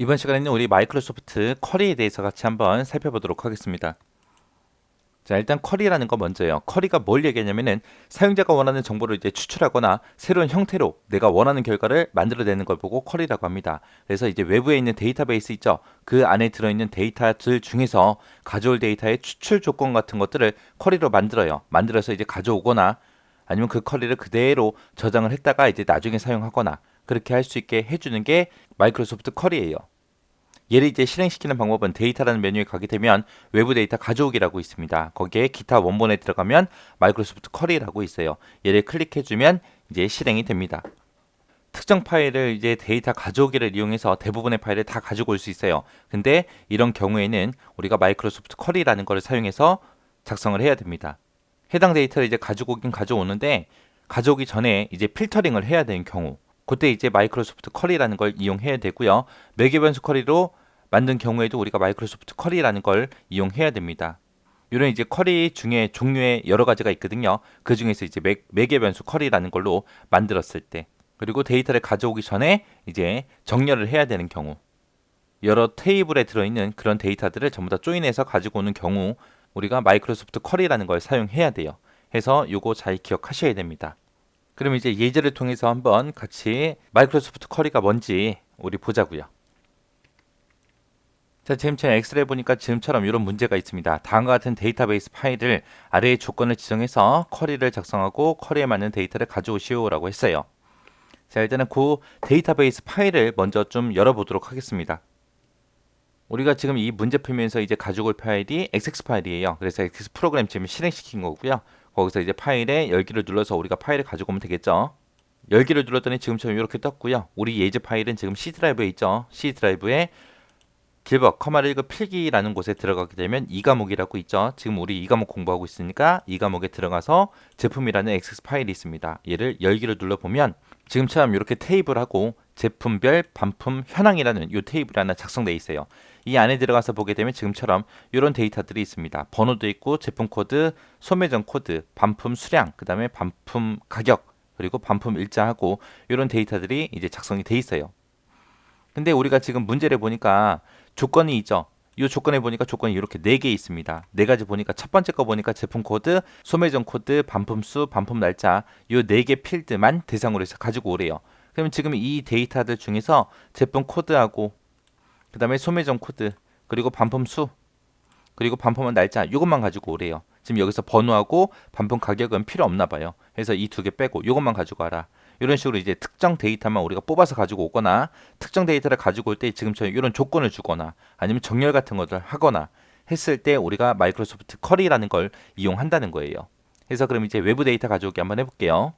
이번 시간에는 우리 마이크로소프트 쿼리에 대해서 같이 한번 살펴보도록 하겠습니다. 자, 일단 쿼리라는 거 먼저예요. 쿼리가 뭘 얘기하냐면은 사용자가 원하는 정보를 이제 추출하거나 새로운 형태로 내가 원하는 결과를 만들어내는 걸 보고 쿼리라고 합니다. 그래서 이제 외부에 있는 데이터베이스 있죠. 그 안에 들어있는 데이터들 중에서 가져올 데이터의 추출 조건 같은 것들을 쿼리로 만들어요. 만들어서 이제 가져오거나 아니면 그 쿼리를 그대로 저장을 했다가 이제 나중에 사용하거나 그렇게 할 수 있게 해주는 게 마이크로소프트 쿼리예요. 얘를 이제 실행시키는 방법은 데이터라는 메뉴에 가게 되면 외부 데이터 가져오기라고 있습니다. 거기에 기타 원본에 들어가면 마이크로소프트 쿼리라고 있어요. 얘를 클릭해주면 이제 실행이 됩니다. 특정 파일을 이제 데이터 가져오기를 이용해서 대부분의 파일을 다 가지고 올 수 있어요. 근데 이런 경우에는 우리가 마이크로소프트 쿼리라는 것을 사용해서 작성을 해야 됩니다. 해당 데이터를 이제 가지고 오긴 가져오는데 가져오기 전에 이제 필터링을 해야 되는 경우 그때 이제 마이크로소프트 쿼리라는 걸 이용해야 되고요. 매개 변수 쿼리로 만든 경우에도 우리가 마이크로소프트 쿼리라는 걸 이용해야 됩니다. 이런 이제 쿼리 중에 종류의 여러 가지가 있거든요. 그 중에서 이제 매개 변수 쿼리라는 걸로 만들었을 때 그리고 데이터를 가져오기 전에 이제 정렬을 해야 되는 경우 여러 테이블에 들어있는 그런 데이터들을 전부 다 조인해서 가지고 오는 경우 우리가 마이크로소프트 쿼리라는 걸 사용해야 돼요. 해서 요거 잘 기억하셔야 됩니다. 그럼 이제 예제를 통해서 한번 같이 마이크로소프트 쿼리가 뭔지 우리 보자고요. 자, 지금 제 엑셀에 보니까 지금처럼 이런 문제가 있습니다. 다음과 같은 데이터베이스 파일을 아래의 조건을 지정해서 쿼리를 작성하고 쿼리에 맞는 데이터를 가져오시오라고 했어요. 자, 일단은 그 데이터베이스 파일을 먼저 좀 열어보도록 하겠습니다. 우리가 지금 이 문제 풀면서 이제 가져올 파일이 XX 파일이에요. 그래서 XX 프로그램 지금 실행시킨 거고요. 거기서 이제 파일에 열기를 눌러서 우리가 파일을 가지고 오면 되겠죠. 열기를 눌렀더니 지금처럼 이렇게 떴고요. 우리 예제 파일은 지금 C 드라이브에 있죠. C 드라이브에 길버, 커마를 읽어 필기라는 곳에 들어가게 되면 이 과목이라고 있죠. 지금 우리 이 과목 공부하고 있으니까 이 과목에 들어가서 제품이라는 XX 파일이 있습니다. 얘를 열기를 눌러보면 지금처럼 이렇게 테이블하고 제품별 반품 현황이라는 이 테이블이 하나 작성되어 있어요. 이 안에 들어가서 보게 되면 지금처럼 이런 데이터들이 있습니다. 번호도 있고 제품 코드, 소매점 코드, 반품 수량, 그 다음에 반품 가격, 그리고 반품 일자하고 이런 데이터들이 이제 작성이 돼 있어요. 근데 우리가 지금 문제를 보니까 조건이 있죠. 이 조건에 보니까 조건이 이렇게 4개 있습니다. 네 가지 보니까 첫 번째 거 보니까 제품 코드, 소매점 코드, 반품 수, 반품 날짜 이 4개 필드만 대상으로 해서 가지고 오래요. 그러면 지금 이 데이터들 중에서 제품 코드하고 그 다음에 소매점 코드 그리고 반품 수 그리고 반품한 날짜 이것만 가지고 오래요. 지금 여기서 번호하고 반품 가격은 필요 없나 봐요. 그래서 이 2개 빼고 이것만 가지고 와라. 이런 식으로 이제 특정 데이터만 우리가 뽑아서 가지고 오거나 특정 데이터를 가지고 올 때 지금처럼 이런 조건을 주거나 아니면 정렬 같은 것을 하거나 했을 때 우리가 마이크로소프트 쿼리라는 걸 이용한다는 거예요. 그래서 그럼 이제 외부 데이터 가져오기 한번 해볼게요.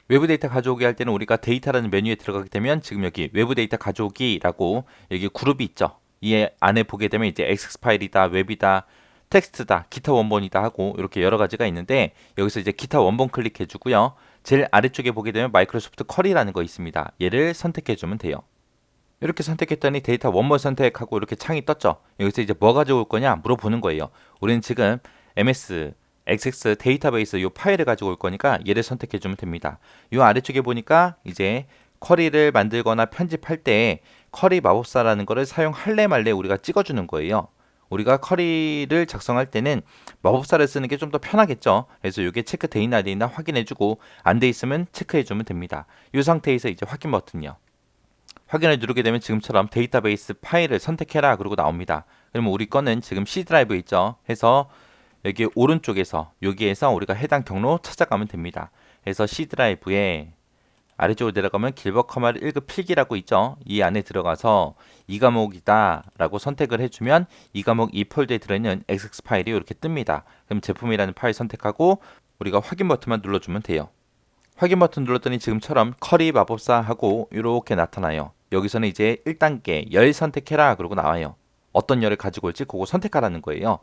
외부 데이터 가져오기 할 때는 우리가 데이터라는 메뉴에 들어가게 되면 지금 여기 외부 데이터 가져오기라고 여기 그룹이 있죠. 이 안에 보게 되면 이제 XX 파일이다, 웹이다, 텍스트다, 기타 원본이다 하고 이렇게 여러 가지가 있는데 여기서 이제 기타 원본 클릭해 주고요. 제일 아래쪽에 보게 되면 마이크로소프트 쿼리라는 거 있습니다. 얘를 선택해 주면 돼요. 이렇게 선택했더니 데이터 원본 선택하고 이렇게 창이 떴죠. 여기서 이제 뭐 가져올 거냐 물어보는 거예요. 우리는 지금 MS XX 데이터베이스 이 파일을 가지고 올 거니까 얘를 선택해 주면 됩니다. 이 아래쪽에 보니까 이제 쿼리를 만들거나 편집할 때 쿼리 마법사라는 거를 사용할래 말래 우리가 찍어주는 거예요. 우리가 쿼리를 작성할 때는 마법사를 쓰는 게 좀 더 편하겠죠. 그래서 이게 체크돼 있나 안 돼 있나 확인해주고 안 돼 있으면 체크해주면 됩니다. 이 상태에서 이제 확인 버튼이요. 확인을 누르게 되면 지금처럼 데이터베이스 파일을 선택해라 그러고 나옵니다. 그러면 우리 거는 지금 C 드라이브 있죠. 해서 여기 오른쪽에서 여기에서 우리가 해당 경로 찾아가면 됩니다. 그래서 C 드라이브에 아래쪽으로 내려가면 길버 커마를 1급 필기라고 있죠. 이 안에 들어가서 이 과목이다 라고 선택을 해주면 이 과목 이 폴더에 들어있는 XX 파일이 이렇게 뜹니다. 그럼 제품이라는 파일 선택하고 우리가 확인 버튼만 눌러주면 돼요. 확인 버튼 눌렀더니 지금처럼 쿼리 마법사 하고 이렇게 나타나요. 여기서는 이제 1단계 열 선택해라 그러고 나와요. 어떤 열을 가지고 올지 그거 선택하라는 거예요.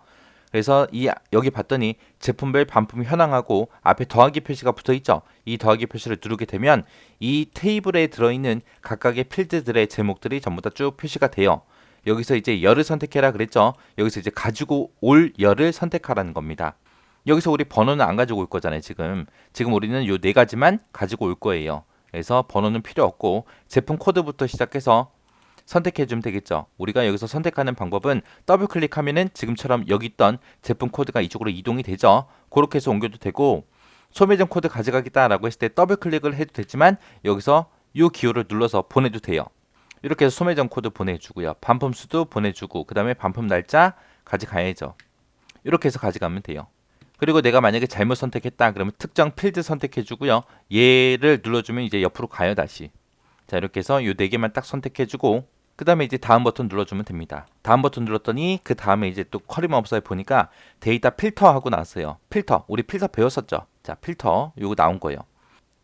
그래서 여기 봤더니 제품별 반품 현황하고 앞에 더하기 표시가 붙어 있죠. 이 더하기 표시를 누르게 되면 이 테이블에 들어있는 각각의 필드들의 제목들이 전부 다 쭉 표시가 돼요. 여기서 이제 열을 선택해라 그랬죠. 여기서 이제 가지고 올 열을 선택하라는 겁니다. 여기서 우리 번호는 안 가지고 올 거잖아요. 지금 우리는 요 네 가지만 가지고 올 거예요. 그래서 번호는 필요 없고 제품 코드부터 시작해서 선택해 주면 되겠죠. 우리가 여기서 선택하는 방법은 더블 클릭하면은 지금처럼 여기 있던 제품 코드가 이쪽으로 이동이 되죠. 그렇게 해서 옮겨도 되고, 소매점 코드 가져가겠다라고 했을 때 더블 클릭을 해도 되지만 여기서 이 기호를 눌러서 보내도 돼요. 이렇게 해서 소매점 코드 보내주고요. 반품 수도 보내주고, 그 다음에 반품 날짜 가져가야죠. 이렇게 해서 가져가면 돼요. 그리고 내가 만약에 잘못 선택했다 그러면 특정 필드 선택해 주고요. 얘를 눌러주면 이제 옆으로 가요, 다시. 자, 이렇게 해서 이 네 개만 딱 선택해 주고, 그 다음에 이제 다음 버튼 눌러주면 됩니다. 다음 버튼 눌렀더니 그 다음에 이제 또 쿼리 마법사에 보니까 데이터 필터 하고 나왔어요. 필터, 우리 필터 배웠었죠. 자, 필터 요거 나온 거예요.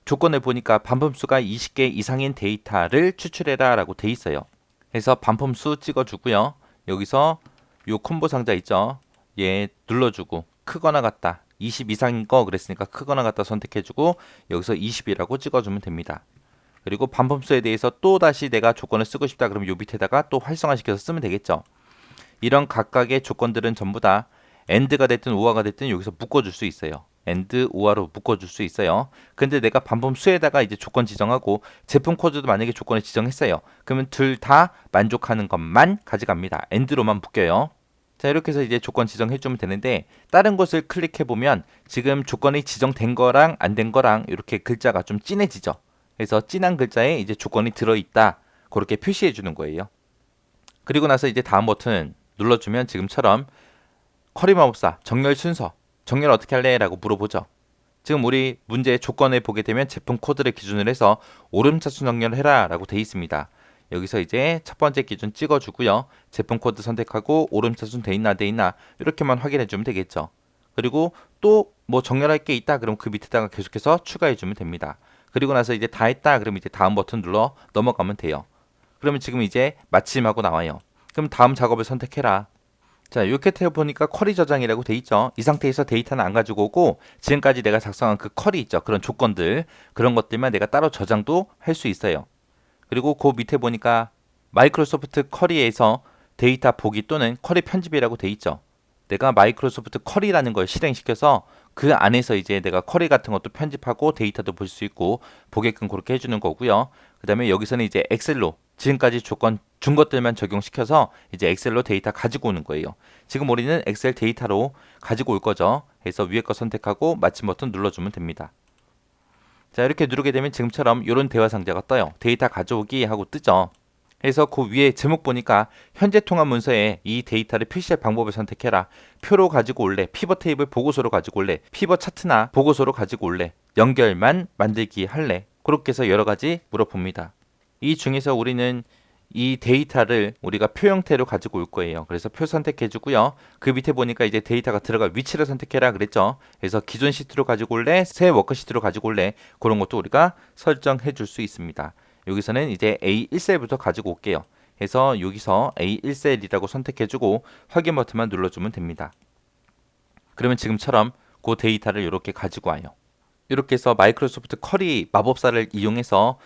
조건을 보니까 반품수가 20개 이상인 데이터를 추출해라 라고 돼 있어요. 그래서 반품수 찍어주고요. 여기서 요 콤보 상자 있죠. 얘 눌러주고 크거나 같다. 20 이상인 거 그랬으니까 크거나 같다 선택해주고 여기서 20이라고 찍어주면 됩니다. 그리고 반품수에 대해서 또 다시 내가 조건을 쓰고 싶다 그러면 요 밑에다가 또 활성화시켜서 쓰면 되겠죠. 이런 각각의 조건들은 전부 다 AND가 됐든 OR가 됐든 여기서 묶어줄 수 있어요. AND, OR로 묶어줄 수 있어요. 근데 내가 반품 수에다가 이제 조건 지정하고 제품 코드도 만약에 조건을 지정했어요. 그러면 둘 다 만족하는 것만 가져갑니다. AND로만 묶여요. 자, 이렇게 해서 이제 조건 지정해주면 되는데 다른 것을 클릭해보면 지금 조건이 지정된 거랑 안 된 거랑 이렇게 글자가 좀 진해지죠. 그래서 진한 글자에 이제 조건이 들어있다. 그렇게 표시해 주는 거예요. 그리고 나서 이제 다음 버튼 눌러주면 지금처럼 쿼리 마법사 정렬 순서 정렬 어떻게 할래? 라고 물어보죠. 지금 우리 문제의 조건을 보게 되면 제품 코드를 기준으로 해서 오름차순 정렬을 해라 라고 되어 있습니다. 여기서 이제 첫 번째 기준 찍어주고요. 제품 코드 선택하고 오름차순 돼 있나 돼 있나 이렇게만 확인해 주면 되겠죠. 그리고 또 뭐 정렬할 게 있다 그럼 그 밑에다가 계속해서 추가해 주면 됩니다. 그리고 나서 이제 다 했다 그럼 이제 다음 버튼 눌러 넘어가면 돼요. 그러면 지금 이제 마침하고 나와요. 그럼 다음 작업을 선택해라. 자, 이렇게 해보니까 쿼리 저장이라고 돼 있죠. 이 상태에서 데이터는 안 가지고 오고 지금까지 내가 작성한 그 쿼리 있죠. 그런 조건들, 그런 것들만 내가 따로 저장도 할 수 있어요. 그리고 그 밑에 보니까 마이크로소프트 쿼리에서 데이터 보기 또는 쿼리 편집이라고 돼 있죠. 내가 마이크로소프트 쿼리라는 걸 실행시켜서 그 안에서 이제 내가 쿼리 같은 것도 편집하고 데이터도 볼 수 있고 보게끔 그렇게 해주는 거고요. 그 다음에 여기서는 이제 엑셀로 지금까지 조건 준 것들만 적용시켜서 이제 엑셀로 데이터 가지고 오는 거예요. 지금 우리는 엑셀 데이터로 가지고 올 거죠. 그래서 위에 거 선택하고 마침 버튼 눌러주면 됩니다. 자, 이렇게 누르게 되면 지금처럼 이런 대화 상자가 떠요. 데이터 가져오기 하고 뜨죠. 그래서 그 위에 제목 보니까 현재 통합 문서에 이 데이터를 표시할 방법을 선택해라. 표로 가지고 올래, 피벗 테이블 보고서로 가지고 올래, 피벗 차트나 보고서로 가지고 올래, 연결만 만들기 할래. 그렇게 해서 여러 가지 물어봅니다. 이 중에서 우리는 이 데이터를 우리가 표 형태로 가지고 올 거예요. 그래서 표 선택해 주고요. 그 밑에 보니까 이제 데이터가 들어갈 위치를 선택해라 그랬죠. 그래서 기존 시트로 가지고 올래, 새 워크시트로 가지고 올래, 그런 것도 우리가 설정해 줄 수 있습니다. 여기서는 이제 A1셀부터 가지고 올게요. 그래서 여기서 A1셀이라고 선택해 주고 확인 버튼만 눌러주면 됩니다. 그러면 지금처럼 그 데이터를 이렇게 가지고 와요. 이렇게 해서 마이크로소프트 쿼리 마법사를 이용해서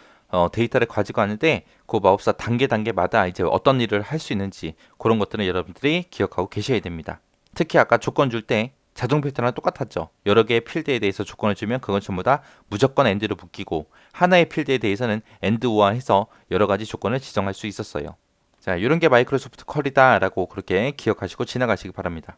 데이터를 가지고 왔는데 그 마법사 단계마다 이제 어떤 일을 할 수 있는지 그런 것들은 여러분들이 기억하고 계셔야 됩니다. 특히 아까 조건 줄 때 자동 필터랑 똑같았죠. 여러 개의 필드에 대해서 조건을 주면 그건 전부 다 무조건 AND로 묶이고 하나의 필드에 대해서는 AND, OR 해서 여러 가지 조건을 지정할 수 있었어요. 자, 이런 게 마이크로소프트 쿼리다라고 그렇게 기억하시고 지나가시기 바랍니다.